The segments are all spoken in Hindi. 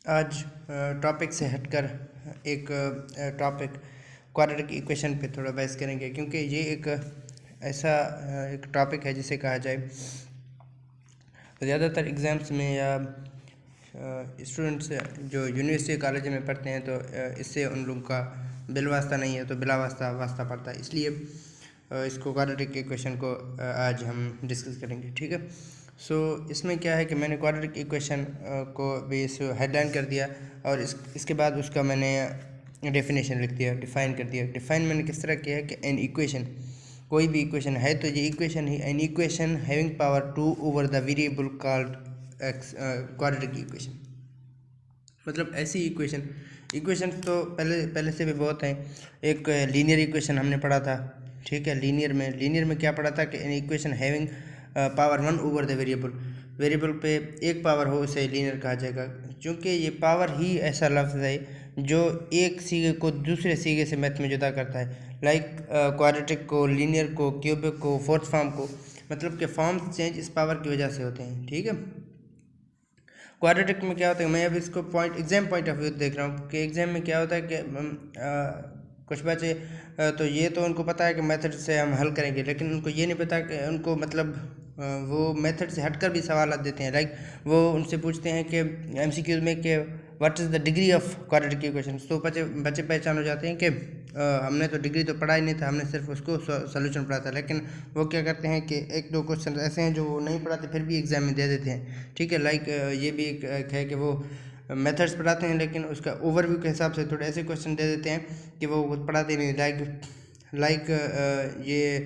आज टॉपिक से हटकर एक टॉपिक क्वाड्रेटिक इक्वेशन पे थोड़ा बहस करेंगे, क्योंकि ये एक ऐसा एक टॉपिक है जिसे कहा जाए ज़्यादातर एग्ज़ाम्स में या स्टूडेंट्स जो यूनिवर्सिटी कॉलेज में पढ़ते हैं तो इससे उन लोगों का बिल वास्ता नहीं है तो बिला वास्ता वास्ता पड़ता है। इसलिए इसको क्वाड्रेटिक इक्वेशन को आज हम डिस्कस करेंगे, ठीक है। सो इसमें क्या है कि मैंने क्वाड्रेटिक इक्वेशन को भी इस हेडलाइन कर दिया और इसके बाद उसका मैंने डेफिनेशन लिख दिया, डिफ़ाइन कर दिया। डिफ़ाइन मैंने किस तरह किया है कि एन इक्वेशन, कोई भी इक्वेशन है तो ये equation he an equation having power 2 over the variable called x, quadratic equation. मतलब ऐसी इक्वेशन तो पहले से भी बहुत हैं। एक लीनियर इक्वेशन हमने पढ़ा था, ठीक है। लीनियर में क्या पढ़ा था कि an equation having power 1 over the variable पे एक पावर हो उसे लीनियर कहा जाएगा, क्योंकि ये पावर ही ऐसा लफ्ज़ है जो एक सीगे को दूसरे सीगे से मैथ में जुदा करता है। लाइक क्वाड्रेटिक को, लीनियर को, क्यूबिक को, फोर्थ फॉर्म को, मतलब कि फॉर्म चेंज इस पावर की वजह से होते हैं, ठीक है। क्वाड्रेटिक में क्या होता है, मैं अब इसको एग्जाम पॉइंट ऑफ व्यू देख रहा हूँ कि एग्जाम में क्या होता है कि कुछ बच्चे तो ये तो उनको पता है कि मेथड से हम हल करेंगे, लेकिन उनको ये नहीं पता कि उनको मतलब वो मेथड से हटकर भी सवाल देते हैं। लाइक वो उनसे पूछते हैं कि एमसीक्यूज में कि what is the degree of quadratic equation. तो बच्चे पहचान हो जाते हैं कि हमने तो डिग्री तो पढ़ा ही नहीं था, हमने सिर्फ उसको सोल्यूशन पढ़ा था। लेकिन वो क्या करते हैं कि एक दो क्वेश्चन ऐसे हैं जो वो नहीं पढ़ाते फिर भी एग्जाम में दे देते हैं, ठीक है। लाइक ये भी एक है कि वो मेथड्स पढ़ाते हैं लेकिन उसका ओवरव्यू के हिसाब से थोड़े ऐसे क्वेश्चन दे देते हैं कि वो पढ़ाते नहीं। लाइक ये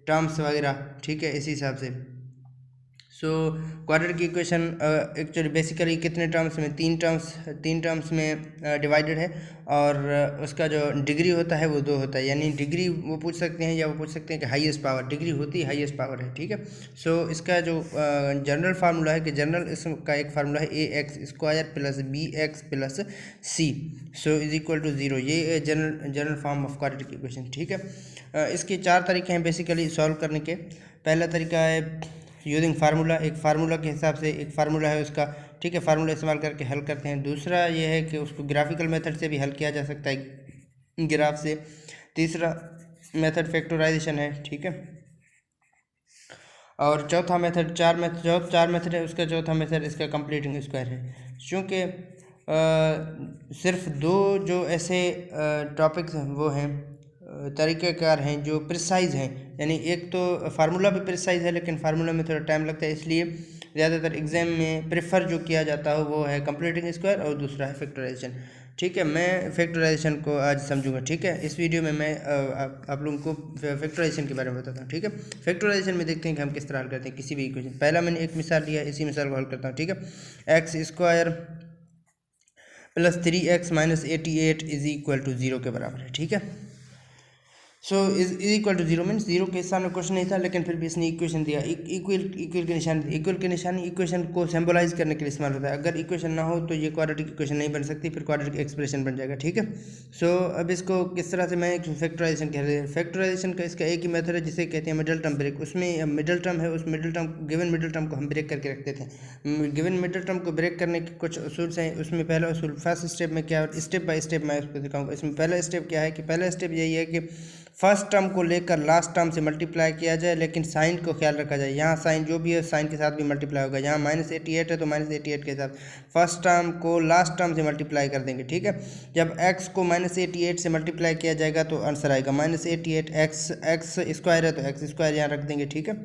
टर्म्स वगैरह, ठीक है, इसी हिसाब से। So quadratic equation actually basically कितने टर्म्स में, तीन टर्म्स में डिवाइडेड है और उसका जो डिग्री होता है वो 2 होता है। यानी डिग्री वो पूछ सकते हैं या वो पूछ सकते हैं कि हाईएस्ट पावर, डिग्री होती है हाईएस्ट पावर है, ठीक है। सो इसका जो जनरल फार्मूला है कि जनरल इसका एक फार्मूला है ax² plus bx plus c so is equal to 0। ये general form of quadratic equation, ठीक है। इसके 4 तरीके हैं बेसिकली सॉल्व करने के। पहला तरीका है यूजिंग फार्मूला, एक फार्मूला के हिसाब से एक फार्मूला है उसका, ठीक है, फार्मूला इस्तेमाल करके हल करते हैं। दूसरा ये है कि उसको ग्राफिकल मेथड से भी हल किया जा सकता है, ग्राफ से। तीसरा मेथड फैक्टराइजेशन है, ठीक है। और चौथा मेथड चार मेथड है, उसका चौथा मेथड इसका कंप्लीटिंग स्क्वायर है। चूँकि सिर्फ 2 जो ऐसे टॉपिक्स हैं वो हैं तरीक़ेकार हैं जो प्रिसाइज़ हैं। यानी एक तो फार्मूला भी प्रिसाइज़ है लेकिन फार्मूला में थोड़ा टाइम लगता है, इसलिए ज़्यादातर एग्जाम में प्रेफर जो किया जाता है वो है कंप्लीटिंग स्क्वायर और दूसरा है फैक्टराइजेशन, ठीक है। मैं फैक्टराइजेशन को आज समझूंगा, ठीक है। इस वीडियो में मैं आप लोगों को फैक्टराइजेशन के बारे में बताता हूँ, ठीक है। फैक्टराइजेशन में देखते हैं कि हम किस तरह हल करते हैं किसी भी इक्वेशन। पहला मैंने एक मिसाल लिया, इसी मिसाल को हल करता हूँ, ठीक है। x² plus 3x minus 88 is equal to 0 के बराबर है, ठीक है। So is equal to 0 means 0 के सामने क्वेश्चन नहीं था, लेकिन फिर भी इसने इक्वेशन दिया। इक्वल की निशानी इक्वेशन को सिंबलाइज करने के लिए इस्तेमाल होता है। अगर इक्वेशन ना हो तो ये क्वाड्रेटिक इक्वेशन नहीं बन सकती, फिर क्वाड्रेटिक एक्सप्रेशन बन जाएगा, ठीक है। सो अब इसको किस तरह से मैं फैक्टराइजेशन कह रहे हैं। फैक्टराइजेशन का इसका एक ही मेथड है जिसे कहते हैं मिडल टर्म ब्रेक। उसमें मिडल टर्म है, उस गिवन मिडल टर्म को हम ब्रेक करके रखते थे। गिवन मिडल टर्म को ब्रेक करने के कुछ असूल्स हैं। उसमें पहला असूल फर्स्ट स्टेप में क्या, स्टेप बाय स्टेप मैं उसको दिखाऊंगा। इसमें पहला स्टेप क्या है कि पहला स्टेप यही है कि फर्स्ट टर्म को लेकर लास्ट टर्म से मल्टीप्लाई किया जाए, लेकिन साइन को ख्याल रखा जाए। यहाँ साइन जो भी है साइन के साथ भी मल्टीप्लाई होगा। यहाँ -88 है तो -88 के साथ फर्स्ट टर्म को लास्ट टर्म से मल्टीप्लाई कर देंगे, ठीक है। जब x को -88 से मल्टीप्लाई किया जाएगा तो आंसर आएगा -88। x² है तो x² यहाँ रख देंगे, ठीक है।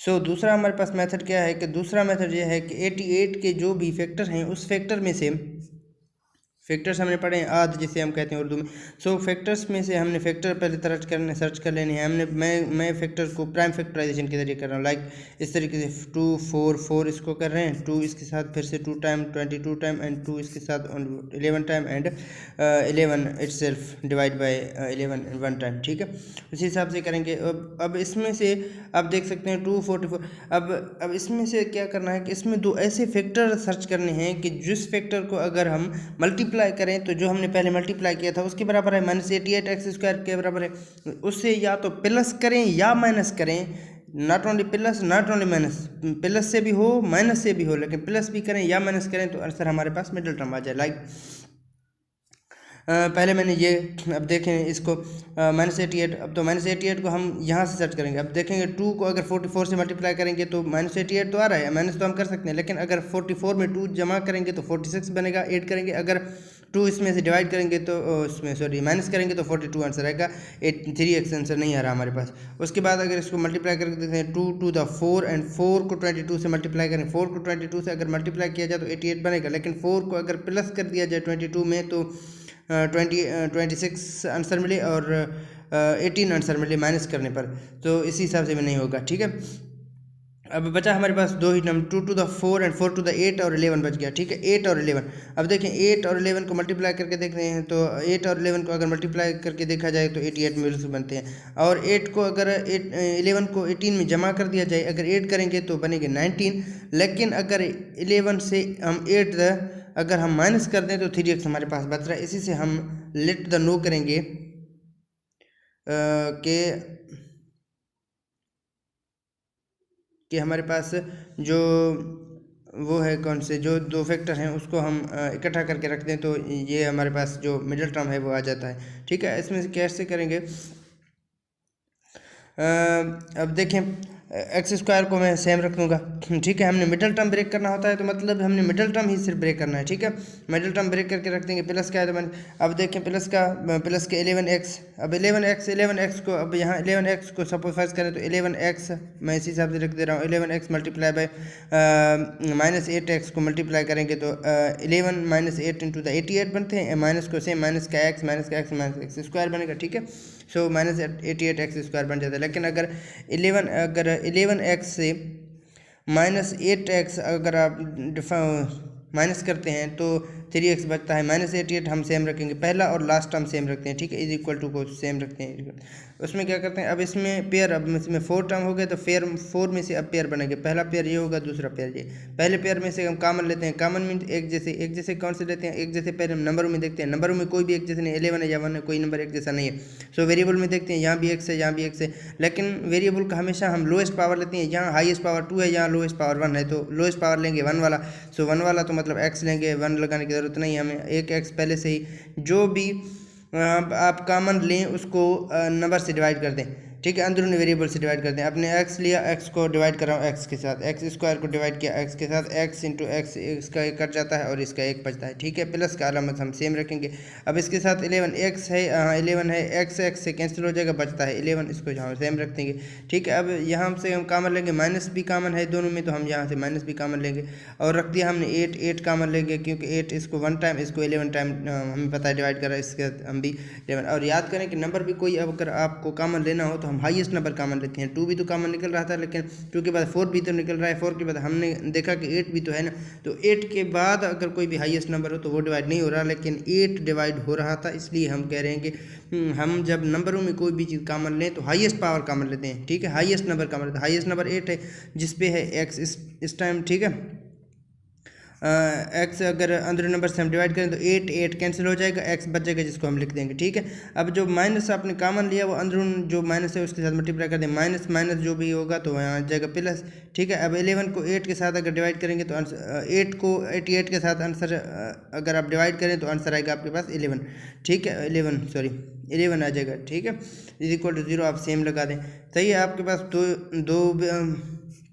सो दूसरा हमारे पास मेथड क्या है कि दूसरा मेथड ये है कि 88 के जो भी फैक्टर हैं उस फैक्टर में से, फैक्टर्स हमने पढ़े हैं आद जिसे हम कहते हैं उर्दू में। सो फैक्टर्स में से हमने फैक्टर पहले सर्च कर लेने हैं। मैं फैक्टर को प्राइम फैक्टराइजेशन के जरिए कर रहा हूँ। लाइक इस तरीके से 2 4 4 इसको कर रहे हैं, 2 इसके साथ फिर से 2 टाइम 22 टाइम एंड 2 इसके साथ 11 time and 11 itself divide by 11 1 time, ठीक है। उसी हिसाब से करेंगे। अब इसमें से आप देख सकते हैं 244। अब इसमें से क्या करना है कि इसमें 2 ऐसे फैक्टर सर्च करने हैं कि जिस फैक्टर को अगर हम मल्टीप्लाई करें तो जो हमने पहले मल्टीप्लाई किया था उसके बराबर है, -88 x² के बराबर है। उससे या तो प्लस करें या माइनस करें, not only plus not only minus, plus से भी हो माइनस से भी हो, लेकिन प्लस भी करें या माइनस करें तो आंसर हमारे पास मिडिल टर्म आ जाए। लाइक पहले मैंने ये, अब देखें इसको -88, अब तो -88 को हम यहाँ से सर्च करेंगे। अब देखेंगे 2 को अगर 44 से मल्टीप्लाई करेंगे तो -88 तो आ रहा है, माइनस तो हम कर सकते हैं, लेकिन अगर 44 में 2 जमा करेंगे तो 46 बनेगा, ऐड करेंगे अगर 2 इसमें से डिवाइड करेंगे तो इसमें सॉरी माइनस करेंगे तो 42 आंसर आएगा। 3x आंसर नहीं आ रहा हमारे पास। उसके बाद अगर इसको मल्टीप्लाई करके देखते हैं 2 to the 4 एंड 4 को 22 से मल्टीप्लाई करें, 4 को 22 से अगर मल्टीप्लाई किया जाए तो 88 बनेगा, लेकिन 4 को अगर प्लस कर दिया जाए 22 में तो 26 आंसर मिले और 18 आंसर मिले माइनस करने पर, तो इसी हिसाब से भी नहीं होगा। ठीक है, अब बचा हमारे पास दो ही नंबर, 2 to the 4 and 4 to the 8 और 11 बच गया। ठीक है, 8 और 11। अब देखें 8 और 11 को मल्टीप्लाई करके देख रहे हैं तो 8 और 11 को अगर मल्टीप्लाई करके देखा जाए तो 88 मिल्स बनते हैं, और 8 को अगर 11 को 18 में जमा कर दिया जाए, अगर 8 करेंगे तो बनेंगे 19, लेकिन अगर 11 से हम 8 अगर हम माइनस कर दें तो 3x हमारे पास बच रहा है। इसी से हम लेट द नो करेंगे कि हमारे पास जो वो है कौन से जो दो फैक्टर हैं उसको हम इकट्ठा करके रखते हैं तो ये हमारे पास जो मिडिल टर्म है वो आ जाता है। ठीक है, इसमें से कैसे करेंगे, अब देखें एक्स स्क्वायर को मैं सेम रख दूँगा। ठीक है, हमने मिडिल टर्म ब्रेक करना होता है तो मतलब हमने मिडिल टर्म ही सिर्फ ब्रेक करना है। ठीक है, मिडिल टर्म ब्रेक करके रख देंगे। प्लस क्या है तो मैंने अब देखें प्लस के 11x, अब 11x को अब यहाँ 11x को सपोज करें तो 11x मैं इसी हिसाब से रख दे रहा हूँ। 11x मल्टीप्लाई बाय -8x को मल्टीप्लाई करेंगे तो 11 - 8 इंटू द 88 बनते हैं, माइनस को सेम माइनस का x स्क्वायर बनेगा। ठीक है, सो -88x स्क्वायर बन जाता है। लेकिन अगर 11x से -8x अगर आप माइनस करते हैं तो 3x बचता है। -88 हम सेम रखेंगे, पहला और लास्ट टर्म सेम रखते हैं। ठीक है, इज इक्वल टू को सेम रखते हैं। उसमें क्या करते हैं, अब इसमें पेयर, अब इसमें 4 टर्म हो गए तो 4 में से अब पेयर बनेंगे। पहला पेयर ये होगा, दूसरा पेयर ये। पहले पेयर में से हम कॉमन लेते हैं, कॉमन मीन एक जैसे कौन से लेते हैं, एक जैसे पहले हम नंबरों में देखते हैं, नंबरों में कोई भी एक जैसे नहीं, 11 है या 1 है, कोई नंबर एक जैसा नहीं है। सो वेरिएबल में देखते हैं, यहाँ भी x है यहाँ भी x है, लेकिन वेरिएबल का हमेशा हम लोएस्ट पावर लेते हैं। यहाँ हाईएस्ट पावर 2 है, यहाँ लोएस्ट पावर 1 है, तो लोएस्ट पावर लेंगे 1 वाला। सो 1 वाला तो मतलब x लेंगे, 1 लगाने की ज़रूरत नहीं है हमें, एक x पहले से ही जो भी आप कॉमन लें उसको नंबर से डिवाइड कर दें। ठीक है, अंदरूनी वेरिएबल से डिवाइड करते हैं। आपने x लिया, x को डिवाइड कर रहा हूँ x के साथ, x स्क्वायर को डिवाइड किया x के साथ, x इंटू x इसका एक कट जाता है और इसका एक बचता है। ठीक है, प्लस का अलामत हम सेम रखेंगे। अब इसके साथ 11x है, 11 है, x से कैंसिल हो जाएगा, बचता है 11, इसको यहाँ सेम रख देंगे। ठीक है, अब यहाँ से हम कॉमन लेंगे, माइनस भी कॉमन है दोनों में तो हम यहाँ से माइनस भी कॉमन लेंगे, और रख दिया हमने 8 कॉमन लेंगे क्योंकि 8 इसको 1 टाइम इसको 11 टाइम हमें पता है डिवाइड करा, इसके साथ हम भी 11। और याद करें कि नंबर भी कोई अगर आपको कॉमन लेना हो तो हम हाईएस्ट नंबर कॉमन लेते हैं। 2 भी तो कॉमन निकल रहा था, लेकिन 2 के बाद 4 भी तो निकल रहा है, 4 के बाद हमने देखा कि 8 भी तो है ना, तो 8 के बाद अगर कोई भी हाईएस्ट नंबर हो तो वो डिवाइड नहीं हो रहा, लेकिन 8 डिवाइड हो रहा था। इसलिए हम कह रहे हैं कि हम जब नंबरों में कोई भी चीज़ कॉमन लें तो हाईएस्ट पावर कॉमन लेते हैं। ठीक है, हाईएस्ट नंबर कॉमन लेते हैं। हाईएस्ट नंबर 8 है जिसपे है x इस टाइम। ठीक है, x अगर अंदर नंबर से हम डिवाइड करें तो 8 कैंसिल हो जाएगा, x बच जाएगा जिसको हम लिख देंगे। ठीक है, अब जो माइनस आपने कॉमन लिया वो अंदरून जो माइनस है उसके साथ मल्टीप्लाई कर दें, माइनस माइनस जो भी होगा तो यहाँ आ जाएगा प्लस। ठीक है, अब 11 को 8 के साथ अगर डिवाइड करेंगे तो 8 को 88 के साथ आंसर अगर आप डिवाइड करें तो आंसर आएगा आपके पास 11। ठीक है, 11 आ जाएगा। ठीक है, इज इक्वल टू 0 आप सेम लगा दें। सही है, आपके पास दो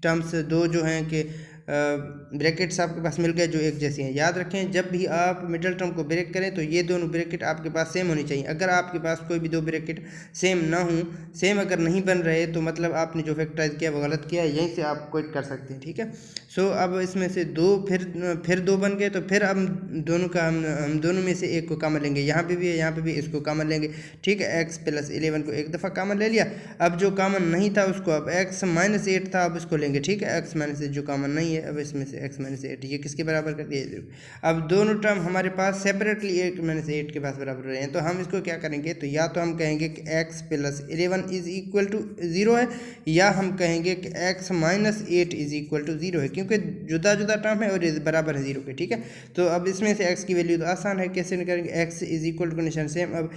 टर्म्स दो जो हैं कि ब्रैकेट्स आपके पास मिल गए जो एक जैसी हैं। याद रखें जब भी आप मिडिल टर्म को ब्रेक करें तो ये दोनों ब्रैकेट आपके पास सेम होनी चाहिए। अगर आपके पास कोई भी दो ब्रैकेट सेम ना हो, सेम अगर नहीं बन रहे तो मतलब आपने जो फैक्टराइज किया वो गलत किया, यहीं से आप क्विट कर सकते हैं। ठीक है, सो अब इसमें से दो फिर दो बन गए तो फिर हम दोनों में से एक को कॉमन लेंगे, यहाँ पे भी है यहाँ पे भी, इसको कॉमन लेंगे। ठीक है, x + 11 को एक दफ़ा कॉमन ले लिया। अब जो कॉमन नहीं था उसको, अब x - 8 था अब इसको लेंगे। ठीक है, x - 8 जो कॉमन नहीं है है। अब इसमें से x माइनस 8 ये किसके बराबर कर दिया 0। अब दोनों टर्म हमारे पास सेपरेटली 8 माइनस 8 के पास बराबर हो रहे हैं, तो हम इसको क्या करेंगे, तो या तो हम कहेंगे कि x plus 11 is equal to 0 है, या हम कहेंगे कि x minus 8 is equal to 0 है, क्योंकि जुदा जुदा टर्म है और बराबर है 0 के। ठीक है, तो अब इसमें से x की वैल्यू तो आसान है, कैसे निकालेंगे, x is equal to condition same. अब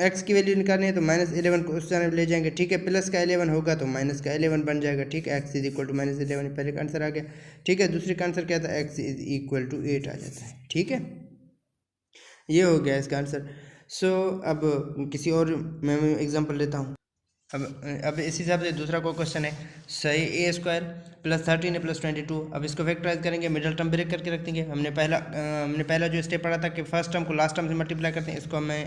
x की वैल्यू निकालनी है तो माइनस 11 को उस तरफ ले जाएंगे। ठीक है, प्लस का 11 होगा तो माइनस का 11 बन जाएगा। ठीक है, x is equal to minus 11 पहले का आंसर आ गया। ठीक है, दूसरे का आंसर क्या था, x इज इक्वल टू 8 आ जाता है। ठीक है, ये हो गया इसका आंसर। सो अब किसी और मैं एग्जांपल लेता हूँ। अब इस हिसाब से दूसरा कोई क्वेश्चन है, सही ए स्क्वायर प्लस 13 प्लस 22। अब इसको फैक्टराइज करेंगे, मिडल टर्म ब्रेक करके रख देंगे। हमने पहला जो स्टेप पढ़ा था कि फर्स्ट टर्म को लास्ट टर्म से मल्टीप्लाई करते हैं, इसको मैं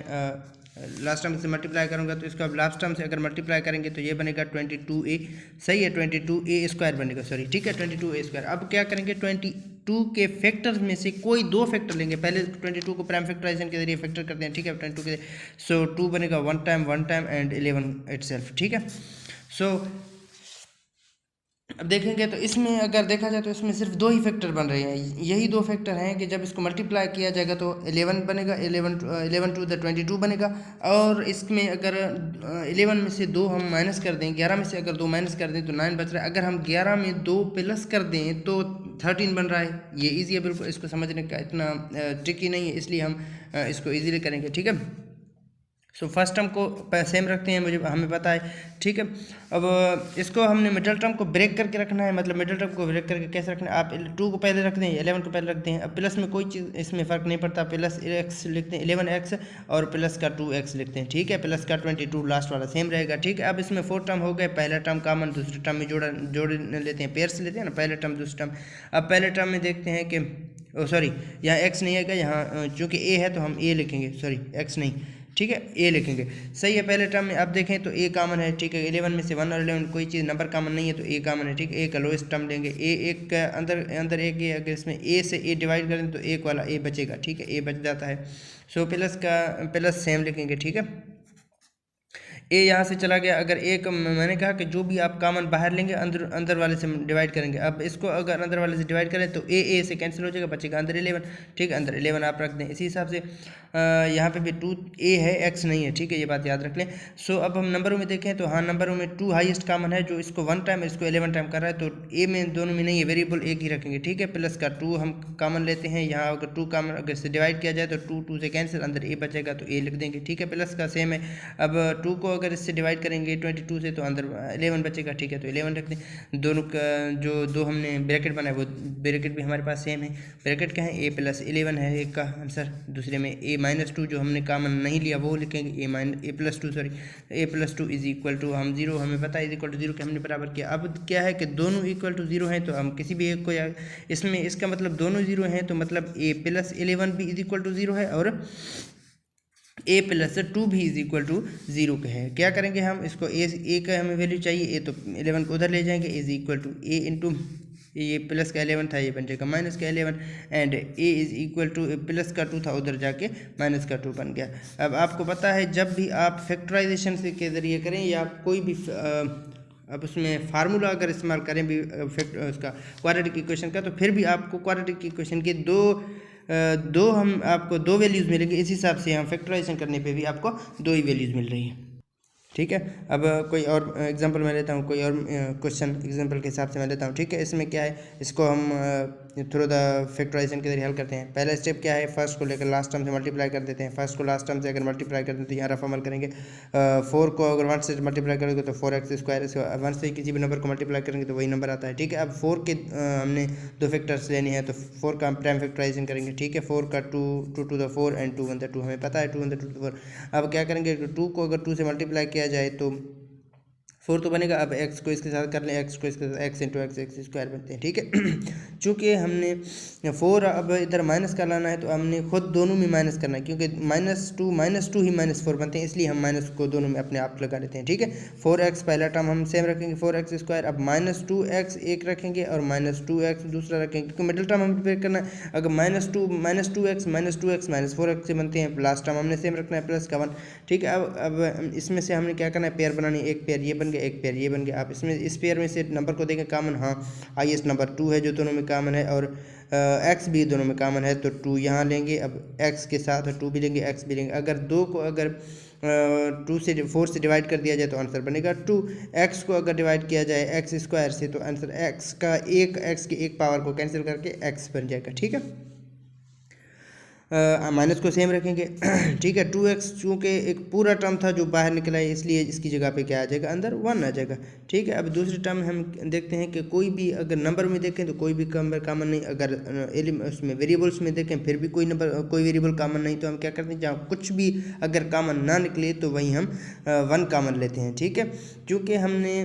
लास्ट टर्म से मल्टीप्लाई करूंगा, तो इसको अब लास्ट टर्म से अगर मल्टीप्लाई करेंगे तो ये बनेगा 22a। सही है, 22a स्क्वायर बनेगा, सॉरी। ठीक है, 22a स्क्वायर। अब क्या करेंगे, 22 के फैक्टर्स में से कोई दो फैक्टर लेंगे। पहले 22 को प्राइम फैक्टराइजेशन के जरिए फैक्टर करते हैं। ठीक है, 22 के, सो 2 बनेगा 1 टाइम एंड 11 इटसेल्फ। ठीक है, सो अब देखेंगे तो इसमें अगर देखा जाए तो इसमें सिर्फ दो ही फैक्टर बन रहे हैं। यही दो फैक्टर हैं कि जब इसको मल्टीप्लाई किया जाएगा तो 11 बनेगा, 11 टू द 22 बनेगा। और इसमें अगर 11 में से 2 हम माइनस कर दें, 11 में से अगर 2 माइनस कर दें तो 9 बच रहा है। अगर हम 11 में 2 प्लस कर दें तो 13 बन रहा है। ये ईजी है बिल्कुल, इसको समझने का इतना ट्रिकी नहीं है, इसलिए हम इसको ईजिली करेंगे। ठीक है, सो फर्स्ट टर्म को सेम रखते हैं, हमें पता है। ठीक है, अब इसको हमने मिडल टर्म को ब्रेक करके रखना है। मतलब मिडल टर्म को ब्रेक करके कैसे रखना है, आप 2 को पहले रख दें, 11 को पहले रखते हैं। अब प्लस में कोई चीज़ इसमें फ़र्क नहीं पड़ता, प्लस x लिखते हैं 11x और प्लस का 2x लिखते हैं। ठीक है, प्लस का 22 लास्ट वाला सेम रहेगा। ठीक है, अब इसमें 4 टर्म हो गए, पहला टर्म कॉमन, दूसरे टर्म में जोड़ लेते हैं, पेयर्स लेते हैं ना, पहले टर्म दूसरे टर्म। अब पहले टर्म में देखते हैं कि सॉरी यहाँ x नहीं आएगा, यहाँ चूँकि a है तो हम a लिखेंगे, सॉरी x नहीं। ठीक है, ए लिखेंगे। सही है, पहले टर्म में अब देखें तो ए कॉमन है। ठीक है, 11 में से 1 और 11 कोई चीज़ नंबर कॉमन नहीं है तो ए कॉमन है। ठीक है, ए का लोएस्ट टर्म लेंगे, ए एक का अंदर एक है, अगर इसमें ए से ए डिवाइड करें तो एक वाला ए बचेगा। ठीक है, ए बच जाता है। सो प्लस सेम लिखेंगे। ठीक है, ए यहाँ से चला गया। अगर एक मैंने कहा कि जो भी आप कॉमन बाहर लेंगे अंदर वाले से डिवाइड करेंगे। अब इसको अगर अंदर वाले से डिवाइड करें तो ए से कैंसिल हो जाएगा, बचेगा अंदर 11। ठीक है, अंदर 11 आप रख दें। इसी हिसाब से यहाँ पे भी 2a है, x नहीं है। ठीक है, ये बात याद रख लें। सो अब हम नंबरों में देखें तो हाँ, नंबरों में 2 हाईएस्ट कॉमन है, जो इसको 1 टाइम इसको 11 टाइम कर रहा है, तो a में दोनों में नहीं है, वेरिएबल एक ही रखेंगे। ठीक है, प्लस का 2 हम कॉमन लेते हैं। यहाँ अगर 2 कॉमन अगर से डिवाइड किया जाए तो 2 से कैंसिल, अंदर a बचेगा तो a लिख देंगे। ठीक है, प्लस का सेम है। अब 2 को अगर इससे डिवाइड करेंगे 22 से तो अंदर 11 बचेगा। ठीक है, तो 11 रख दें। दोनों का जो दो हमने ब्रैकेट बनाया वो ब्रैकेट भी हमारे पास सेम है। ब्रैकेट क्या है, a प्लस 11 है एक का आंसर। दूसरे में a माइनस 2 जो हमने कॉमन नहीं लिया वो लिखेंगे, a plus 2 sorry a plus 2 is equal to, हम 0 हमें पता है इज इक्वल टू 0 के हमने बराबर किया। अब क्या है कि दोनों इक्वल टू 0 हैं तो हम किसी भी एक को, या इसमें इसका मतलब दोनों 0 हैं तो मतलब a प्लस 11 भी इज इक्वल टू 0 है और a प्लस 2 भी इज इक्वल टू 0 के है। क्या करेंगे हम इसको, a का हमें वैल्यू चाहिए, a तो 11 को उधर ले जाएंगे, is equal to a into ये प्लस का 11 था, ये बन जाएगा माइनस का 11 and a is equal to plus का 2 था, उधर जाके माइनस का 2 बन गया। अब आपको पता है जब भी आप फैक्टराइजेशन से के ज़रिए करें या कोई भी अब उसमें फार्मूला अगर इस्तेमाल करें भी उसका क्वाड्रेटिक इक्वेशन का, तो फिर भी आपको क्वाड्रेटिक इक्वेशन के आपको दो वैल्यूज़ मिलेंगी। इस हिसाब से हम फैक्टराइजेशन करने पे भी आपको 2 ही वैल्यूज़ मिल रही हैं। ठीक है, अब कोई और एग्जांपल मैं लेता हूँ, कोई और क्वेश्चन एग्जांपल के हिसाब से मैं लेता हूँ। ठीक है, इसमें क्या है, इसको हम थ्रू द फैक्टराइजेशन के जरिए हल करते हैं। पहला स्टेप क्या है, फर्स्ट को लेकर लास्ट टर्म से मल्टीप्लाई कर देते हैं। फर्स्ट को लास्ट टर्म से अगर मल्टीप्लाई कर देते हैं तो यहाँ रफ अमल करेंगे। 4 को अगर 1 से मल्टीप्लाई करोगे तो 4x स्क्वायर, 1 से किसी भी नंबर को मल्टीप्लाई करेंगे तो वही नंबर आता है। ठीक है, अब 4 के हमने 2 फैक्टर्स लेने हैं तो 4 का हम प्राइम फैक्टराइजेशन करेंगे। ठीक है, 4 का 2 to the 4 and 2 one the 2 हमें पता है, 2 वन द 2 4। अब क्या करेंगे, 2 को अगर 2 से मल्टीप्लाई किया जाए तो 4 तो बनेगा। अब x को इसके साथ कर लें, x को इसके साथ x इंटू एक्स स्क्वायर बनते हैं। ठीक है, चूँकि हमने 4 अब इधर माइनस का लाना है तो हमने खुद दोनों में माइनस करना है, क्योंकि -2 ही -4 बनते हैं, इसलिए हम माइनस को दोनों में अपने आप लगा लेते हैं। ठीक है, 4x पहला टर्म हम सेम रखेंगे 4x स्क्वायर। अब -2x एक रखेंगे और -2x दूसरा रखेंगे, क्योंकि मिडिल टर्म हमें प्रिपेयर करना है। अगर -2x -4x से बनते हैं, लास्ट टर्म हमने सेम रखना है प्लस का 1। ठीक है, अब इसमें से हमने क्या करना है, पेयर बनानी है। एक पेयर ये बन गया, एक पेयर ये बन गया। आप इसमें इस पेयर में से नंबर को देखें कॉमन, हाँ हाईएस्ट नंबर 2 है जो दोनों में कॉमन है, और एक्स भी दोनों में कॉमन है तो 2 यहाँ लेंगे। अब एक्स के साथ 2 भी लेंगे, एक्स भी लेंगे। अगर 2 को अगर 2 से 4 से डिवाइड कर दिया जाए तो आंसर बनेगा 2। एक्स को अगर डिवाइड किया जाए एक्स स्क्वायर से तो आंसर एक्स की एक पावर को कैंसिल करके एक्स बन जाएगा, ठीक है। माइनस को सेम रखेंगे ठीक है। 2x चूँकि एक पूरा टर्म था जो बाहर निकला है इसलिए इसकी जगह पे क्या आ जाएगा, अंदर 1 आ जाएगा, ठीक है। अब दूसरी टर्म हम देखते हैं कि कोई भी अगर नंबर में देखें तो कोई भी नंबर कॉमन नहीं, अगर उसमें वेरिएबल्स में देखें फिर भी कोई वेरिएबल कॉमन नहीं, तो हम क्या करते हैं जहाँ कुछ भी अगर कॉमन ना निकले तो वहीं हम 1 कॉमन लेते हैं, ठीक है। क्योंकि हमने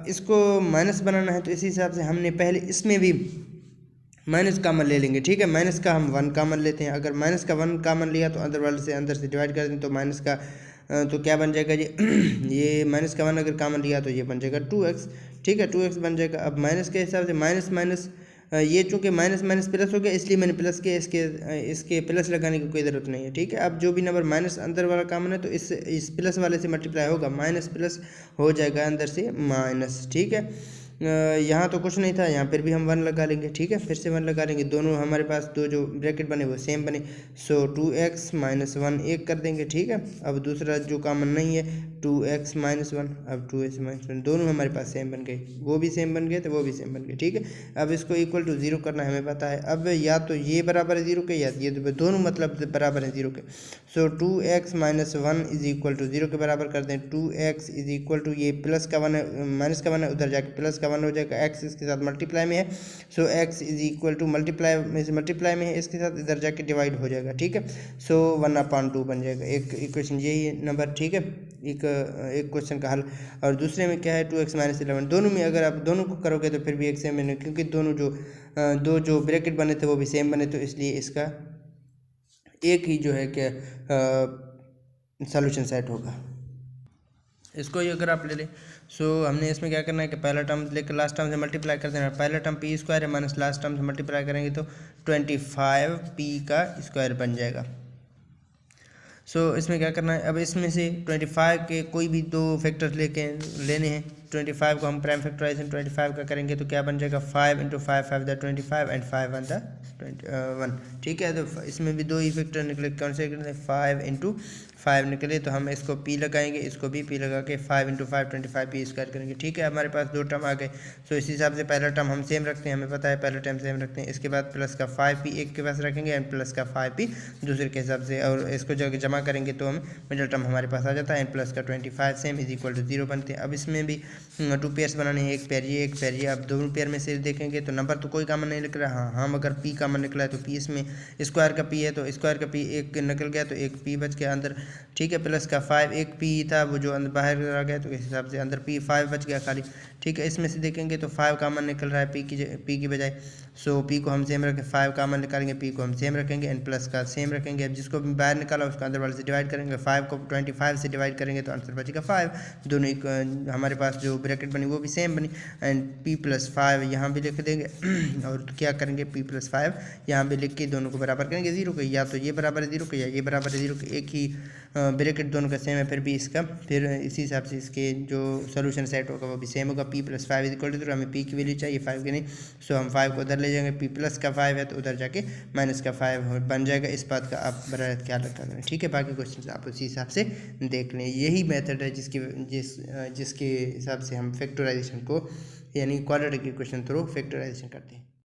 इसको माइनस बनाना है तो इसी हिसाब से हमने पहले इसमें भी माइनस कॉमन ले लेंगे, ठीक है। माइनस का हम 1 कॉमन लेते हैं। अगर माइनस का 1 कॉमन लिया तो अंदर से डिवाइड कर दें तो माइनस का तो क्या बन जाएगा ये माइनस का 1 अगर कॉमन लिया तो ये बन जाएगा 2x, ठीक है। 2x बन जाएगा। अब माइनस के हिसाब से माइनस माइनस ये चूँकि माइनस माइनस प्लस हो गया इसलिए मैंने प्लस के इसके प्लस लगाने की कोई ज़रूरत नहीं है, ठीक है। अब जो भी नंबर माइनस अंदर वाला कॉमन है तो इस प्लस वाले से मल्टीप्लाई होगा, माइनस प्लस हो जाएगा अंदर से माइनस, ठीक है। यहाँ तो कुछ नहीं था, यहाँ पर भी हम 1 लगा लेंगे, ठीक है। फिर से 1 लगा लेंगे, दोनों हमारे पास दो जो ब्रैकेट बने वो सेम बने, सो 2x माइनस 1 एक कर देंगे, ठीक है। अब दूसरा जो कॉमन नहीं है 2x माइनस 1, अब 2x माइनस 1 दोनों हमारे पास सेम बन गए, वो भी सेम बन गए तो वो भी सेम बन गए, ठीक है। अब इसको इक्वल टू 0 करना हमें पता है। अब या तो ये बराबर है 0 के या ये दोनों मतलब बराबर है 0 के, so 2x minus 1 is equal to 0 के बराबर कर दें। 2x इज इक्वल टू ये प्लस का 1 है माइनस का 1 है उधर जाके प्लस का 1 हो जाएगा, x इसके साथ मल्टीप्लाई में है, सो x is equal to multiply में है इसके साथ, इधर जाके डिवाइड हो जाएगा, ठीक है। सो 1/2 बन जाएगा। एक इक्वेशन यही है नंबर, ठीक है, एक क्वेश्चन का हल। और दूसरे में क्या है 2x माइनस 11, दोनों में अगर आप दोनों को करोगे तो फिर भी एक सेम बने, क्योंकि दोनों दो जो ब्रैकेट बने थे वो भी सेम बने, तो इसलिए इसका एक ही जो है कि सॉल्यूशन सेट होगा। इसको ही अगर आप ले लें सो हमने इसमें क्या करना है कि पहला टर्म लेकर लास्ट टर्म से मल्टीप्लाई कर देना है। पहला टर्म पी स्क्वायर है माइनस लास्ट टर्म से मल्टीप्लाई करेंगे तो 25p का स्क्वायर बन जाएगा। सो इसमें क्या करना है, अब इसमें से 25 के कोई भी दो फैक्टर्स लेने हैं। 25 को हम प्राइम फैक्टराइजेशन 25 का करेंगे तो क्या बन जाएगा 5 × 5 5 द 25 एंड 5 1 द 21, ठीक है। तो इसमें भी दो ही फैक्टर निकले, कौन से निकले 5 × 5 निकले, तो हम इसको p लगाएंगे, इसको भी p लगा के 5 × 5 25p स्क्वायर करेंगे, ठीक है। हमारे पास दो टर्म आ गए। सो इस हिसाब से पहला टर्म हम सेम रखते हैं, हमें पता है पहला टर्म सेम रखते हैं। इसके बाद प्लस का 5p एक के पास रखेंगे एंड प्लस का 5p दूसरे के हिसाब से, और इसको जब जमा करेंगे तो हम मिडिल टर्म हमारे पास आ जाता है एंड प्लस का 25 सेम इज इक्वल टू 0 बनते हैं। अब इसमें भी 2 पेयर्स बनाने हैं, एक पेयर ये एक पेयर ये। अब दोनों पेयर में से देखेंगे तो नंबर तो कोई कॉमन नहीं निकल रहा, हाँ हम अगर p कॉमन निकला है तो p इसमें स्क्वायर का p है तो स्क्वायर का p एक निकल गया तो एक p बच गया अंदर, ठीक है। प्लस का 5 एक p था वो जो अंदर बाहर आ गया तो इस हिसाब से अंदर p 5 बच गया खाली, ठीक है। इसमें से देखेंगे तो 5 कॉमन निकल रहा है p की बजाय, सो p को हम सेम रखें, 5 कॉमन निकालेंगे p को हम सेम रखेंगे एंड प्लस का सेम रखेंगे। अब जिसको भी बाहर निकाला उसको अंदर वाले से डिवाइड करेंगे, 5 को 25 से डिवाइड करेंगे तो आंसर बचेगा 5। दोनों हमारे पास जो ब्रैकेट बनी वो भी सेम बनी एंड p + 5 यहाँ भी लिख देंगे और क्या करेंगे p + 5 यहाँ भी लिख के दोनों को बराबर करेंगे 0 के, या तो ये बराबर है 0 के या ये बराबर है 0 के, एक ही ब्रैकेट दोनों का सेम है, फिर भी इसका फिर इसी हिसाब से इसके जो सोल्यूशन सेट होगा वो भी सेम होगा। p + 5 इक्वल टू, हमें p की वैल्यू चाहिए 5 की नहीं, सो हम 5 को उधर ले जाएंगे, p प्लस का 5 है तो उधर जाके माइनस का 5 बन जाएगा। इस बात का आप बड़ा ख्याल रखा करें, ठीक है। बाकी क्वेश्चन आप उसी हिसाब से देख लें। यही मेथड है जिसके हिसाब से हम फैक्टराइजेशन को यानी क्वाड्रेटिक इक्वेशन थ्रू फैक्टराइजेशन करते हैं।